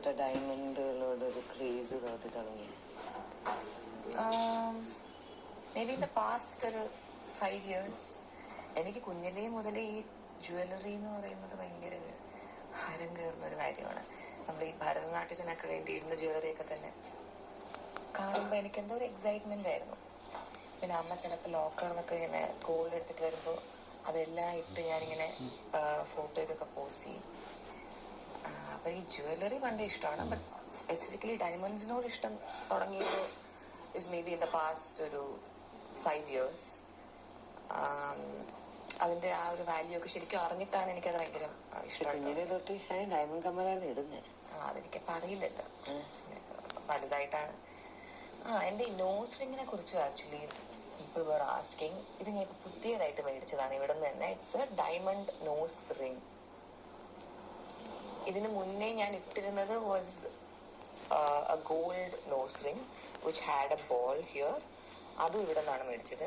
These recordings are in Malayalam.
ഇഷ്ടപ്പെട്ട ഡയമണ്ടുകളോടൊരു ക്രേസ് തോന്നി തുടങ്ങി? May be in the past ഒരു 5 years എനിക്ക് കുഞ്ഞിലേ മുതലേ ഈ ജ്വല്ലറി എന്ന് പറയുന്നത് ഭയങ്കര ഹരം കയറുന്ന ഒരു കാര്യമാണ്. നമ്മൾ ഈ ഭരതനാട്യത്തിനൊക്കെ വേണ്ടി ഇടുന്ന ജ്വല്ലറി ഒക്കെ തന്നെ കാണുമ്പോൾ എനിക്ക് എന്തോ ഒരു എക്സൈറ്റ്മെന്റ് ആയിരുന്നു. പിന്നെ അമ്മ ചിലപ്പോൾ ലോക്കറിനൊക്കെ ഇങ്ങനെ ഗോൾഡ് എടുത്തിട്ട് വരുമ്പോൾ അതെല്ലാം ഇട്ട് ഞാനിങ്ങനെ ഫോട്ടോയ്ക്കൊക്കെ പോസ്റ്റ് ചെയ്യും. അപ്പൊ ഈ ജ്വല്ലറി പണ്ടേ ഇഷ്ടമാണ്. ബട്ട് സ്പെസിഫിക്കലി ഡയമണ്ട്സിനോട് ഇഷ്ടം തുടങ്ങിയത് is may be in the past ഒരു 5 years. അതിന്റെ ആ ഒരു വാല്യൂ ഒക്കെ ശരിക്കും അറിഞ്ഞിട്ടാണ് എനിക്കത് ഭയങ്കര ഇഷ്ടമാണ്. ഡയമണ്ട് കമ്മലാണ് ഇടുന്നത്. അതെനിക്കിപ്പോ അറിയില്ലല്ലോ, വലുതായിട്ടാണ്. എന്റെ ഈ നോസ് റിങ്ങിനെ കുറിച്ച് ആക്ച്വലി പീപ്പിൾ വർ ആസ്കിങ്. ഇത് ഞാൻ ഇപ്പൊ പുതിയതായിട്ട് മേടിച്ചതാണ് ഇവിടെ നിന്ന് തന്നെ. It's a diamond nose ring. ഇതിന് മുന്നേ ഞാൻ ഇട്ടിരുന്നത് was a gold nose ring which had a ball here. അതും ഇവിടെ നിന്നാണ് മേടിച്ചത്.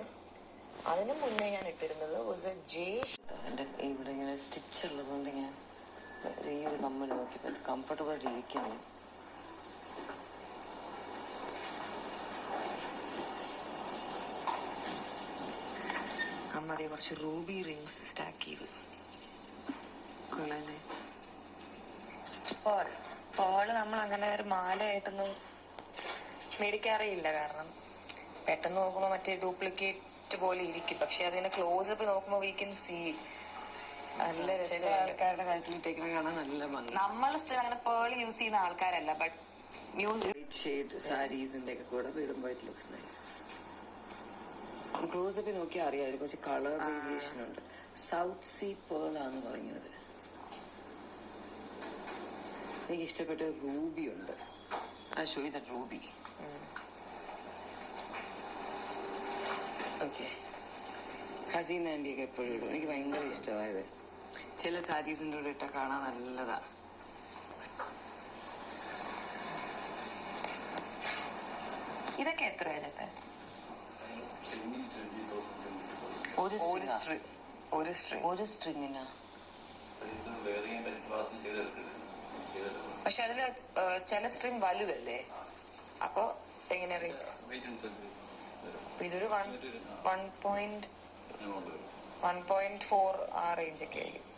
അതിനു മുന്നേ ഞാൻ ഇട്ടിരുന്നത് വാസ് എ എന്റെ ഇവിടെ ഇങ്ങനെ സ്റ്റിച്ച് ഉള്ളതുകൊണ്ട് ഞാൻ ഈ ഒരു കമ്മൽ നോക്കിയപ്പോ കംഫർട്ടബിൾ ആയിട്ട് ഇരിക്കുന്നു. അമ്മ അതേ കുറച്ച് റൂബി റിങ്സ് സ്റ്റാക്ക് ചെയ്തു. കൊള്ളാല്ലേ? പേള് നമ്മൾ അങ്ങനെ ഒരു മാലയായിട്ടൊന്നും മേടിക്കാറേ ഇല്ല. കാരണം പെട്ടെന്ന് നോക്കുമ്പോ മറ്റേ ഡ്യൂപ്ലിക്കേറ്റ് പോലെ ഇരിക്കും. പക്ഷെ അതിനെ ക്ലോസ് അപ്പ് നോക്കുമ്പോ വി കൻ സീ നല്ല രസം. ആൾക്കാരുടെ കഴുത്തിലിട്ടേക്കുന്നത് കാണാൻ നല്ല ഭംഗി. നമ്മൾ അങ്ങനെ പേള് യൂസ് ചെയ്യുന്ന ആൾക്കാരല്ല. ബട്ട് സാരീസിന്റെ ഒക്കെ കൂടെ ഇടുമ്പോ ഇറ്റ് ലുക്സ് നൈസ്. ക്ലോസപ്പിൽ നോക്കിയാൽ അറിയാം കുറച്ച് കളർ വേരിയേഷൻ ഉണ്ട്. സൗത്ത് സീ പേൾ ആണ് പറയുന്നത്. എനിക്ക് ഇഷ്ടപ്പെട്ട റൂബി ഉണ്ട്. ആ show the ruby. Okay, Haseen ആന്റിയൊക്കെ എപ്പോഴും ഇടും. എനിക്ക് ഭയങ്കര ഇഷ്ടമായത്. ചില സാരീസിന്റെ കൂടെ ഇട്ടാൽ കാണാൻ നല്ലതാ. ഇതൊക്കെ എത്രയാ ചേട്ടൻ? ഒരു സ്ട്രിങ്ങിനാ. പക്ഷെ അതില് ചില സ്ട്രിങ് വലുതല്ലേ? അപ്പൊ എങ്ങനെ റേറ്റ്? ഇതൊരു 1.4 ആ റേഞ്ച് ഒക്കെ ആയിരിക്കും.